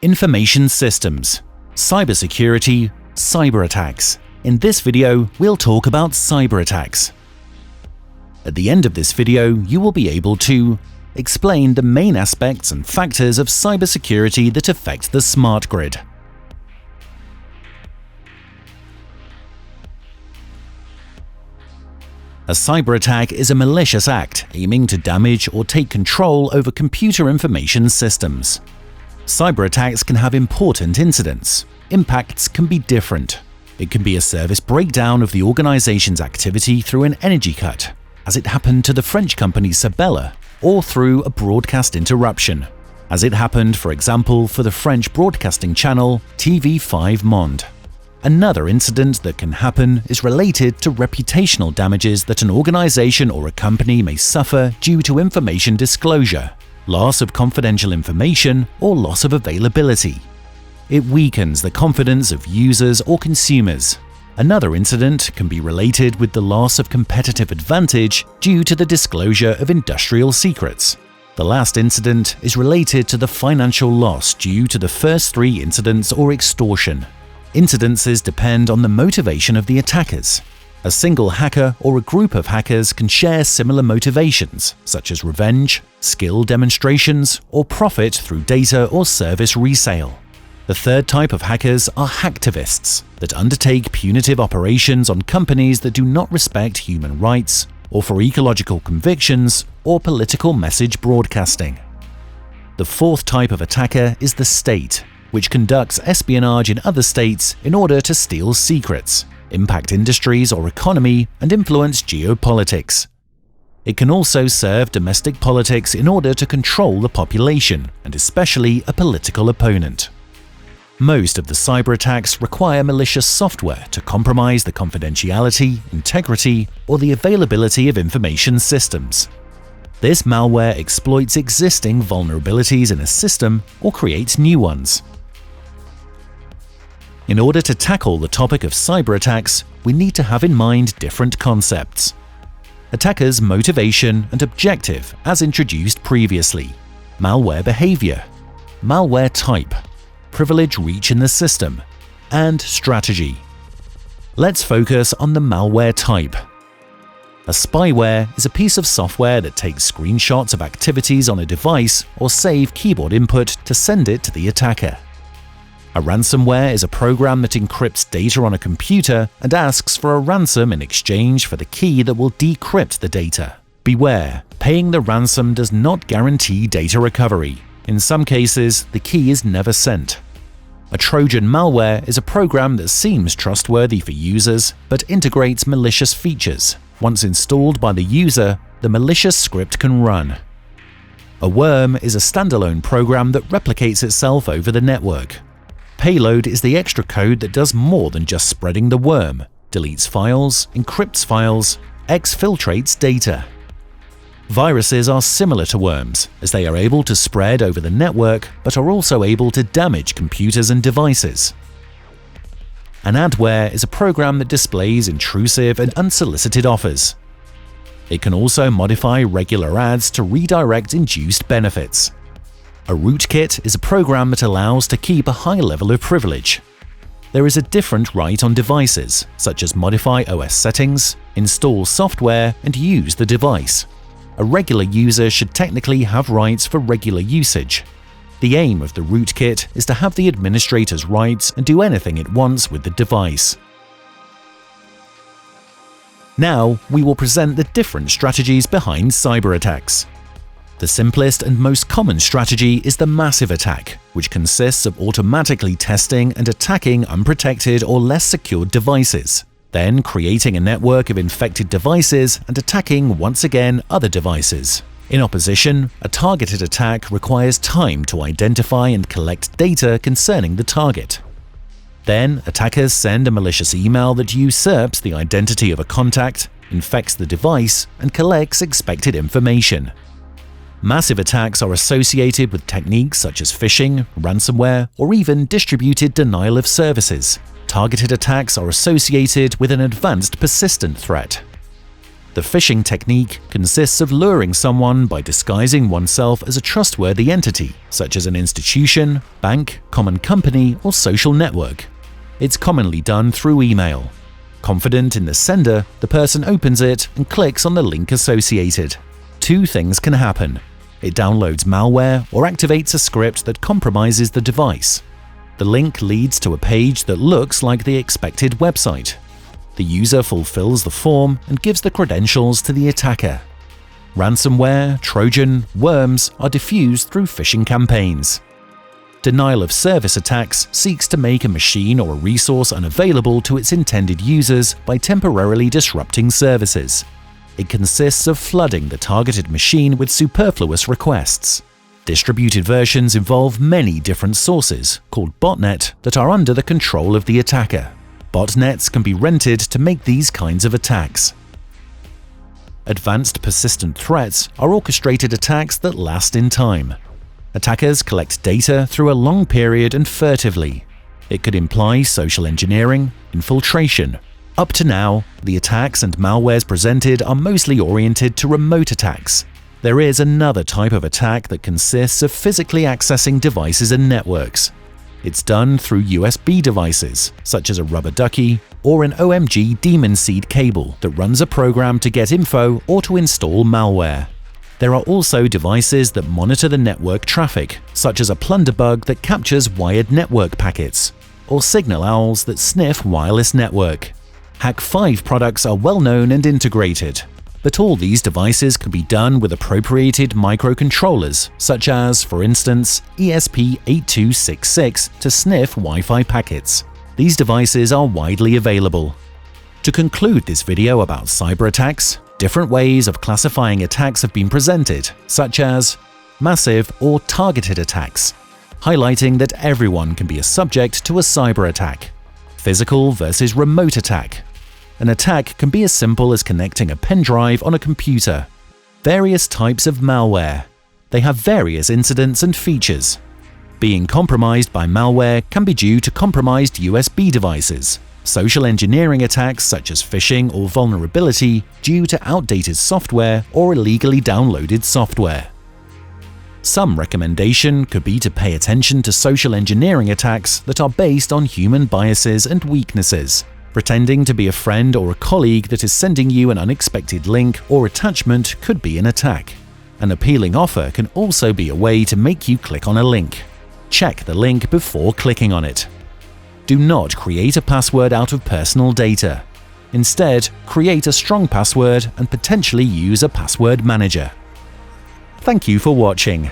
Information systems, cybersecurity, cyberattacks. In this video, we'll talk about cyberattacks. At the end of this video, you will be able to explain the main aspects and factors of cybersecurity that affect the smart grid. A cyberattack is a malicious act aiming to damage or take control over computer information systems. Cyberattacks can have important incidents. Impacts can be different. It can be a service breakdown of the organization's activity through an energy cut, as it happened to the French company Cyberattacks, or through a broadcast interruption, as it happened, for example, for the French broadcasting channel TV5 Monde. Another incident that can happen is related to reputational damages that an organization or a company may suffer due to information disclosure, loss of confidential information, or loss of availability. It weakens the confidence of users or consumers. Another incident can be related with the loss of competitive advantage due to the disclosure of industrial secrets. The last incident is related to the financial loss due to the first three incidents or extortion. Incidences depend on the motivation of the attackers. A single hacker or a group of hackers can share similar motivations, such as revenge, skill demonstrations, or profit through data or service resale. The third type of hackers are hacktivists that undertake punitive operations on companies that do not respect human rights, or for ecological convictions, or political message broadcasting. The fourth type of attacker is the state, which conducts espionage in other states in order to steal secrets, impact industries or economy, and influence geopolitics. It can also serve domestic politics in order to control the population, and especially a political opponent. Most of the cyberattacks require malicious software to compromise the confidentiality, integrity, or the availability of information systems. This malware exploits existing vulnerabilities in a system or creates new ones. In order to tackle the topic of cyberattacks, we need to have in mind different concepts. Attackers' motivation and objective as introduced previously, malware behavior, malware type, privilege reach in the system, and strategy. Let's focus on the malware type. A spyware is a piece of software that takes screenshots of activities on a device or save keyboard input to send it to the attacker. A ransomware is a program that encrypts data on a computer and asks for a ransom in exchange for the key that will decrypt the data. Beware, paying the ransom does not guarantee data recovery. In some cases, the key is never sent. A Trojan malware is a program that seems trustworthy for users but integrates malicious features. Once installed by the user, the malicious script can run. A worm is a standalone program that replicates itself over the network. Payload is the extra code that does more than just spreading the worm, deletes files, encrypts files, exfiltrates data. Viruses are similar to worms, as they are able to spread over the network but are also able to damage computers and devices. An adware is a program that displays intrusive and unsolicited offers. It can also modify regular ads to redirect induced benefits. A rootkit is a program that allows to keep a high level of privilege. There is a different right on devices, such as modify OS settings, install software, and use the device. A regular user should technically have rights for regular usage. The aim of the rootkit is to have the administrator's rights and do anything it wants with the device. Now, we will present the different strategies behind cyberattacks. The simplest and most common strategy is the massive attack, which consists of automatically testing and attacking unprotected or less secured devices, then creating a network of infected devices and attacking once again other devices. In opposition, a targeted attack requires time to identify and collect data concerning the target. Then, attackers send a malicious email that usurps the identity of a contact, infects the device, and collects expected information. Massive attacks are associated with techniques such as phishing, ransomware, or even distributed denial of services. Targeted attacks are associated with an advanced persistent threat. The phishing technique consists of luring someone by disguising oneself as a trustworthy entity, such as an institution, bank, common company, or social network. It's commonly done through email. Confident in the sender, the person opens it and clicks on the link associated. Two things can happen. It downloads malware or activates a script that compromises the device. The link leads to a page that looks like the expected website. The user fulfills the form and gives the credentials to the attacker. Ransomware, Trojan, worms are diffused through phishing campaigns. Denial of service attacks seeks to make a machine or a resource unavailable to its intended users by temporarily disrupting services. It consists of flooding the targeted machine with superfluous requests. Distributed versions involve many different sources, called botnet, that are under the control of the attacker. Botnets can be rented to make these kinds of attacks. Advanced persistent threats are orchestrated attacks that last in time. Attackers collect data through a long period and furtively. It could imply social engineering, infiltration. Up to now, the attacks and malwares presented are mostly oriented to remote attacks. There is another type of attack that consists of physically accessing devices and networks. It's done through USB devices, such as a rubber ducky or an OMG daemon seed cable that runs a program to get info or to install malware. There are also devices that monitor the network traffic, such as a plunderbug that captures wired network packets, or signal owls that sniff wireless network. Hack5 products are well known and integrated, but all these devices can be done with appropriated microcontrollers, such as, for instance, ESP8266 to sniff Wi-Fi packets. These devices are widely available. To conclude this video about cyber attacks, different ways of classifying attacks have been presented, such as massive or targeted attacks, highlighting that everyone can be a subject to a cyber attack. Physical versus remote attack. An attack can be as simple as connecting a pen drive on a computer. Various types of malware. They have various incidents and features. Being compromised by malware can be due to compromised USB devices. Social engineering attacks such as phishing or vulnerability due to outdated software or illegally downloaded software. Some recommendation could be to pay attention to social engineering attacks that are based on human biases and weaknesses. Pretending to be a friend or a colleague that is sending you an unexpected link or attachment could be an attack. An appealing offer can also be a way to make you click on a link. Check the link before clicking on it. Do not create a password out of personal data. Instead, create a strong password and potentially use a password manager. Thank you for watching.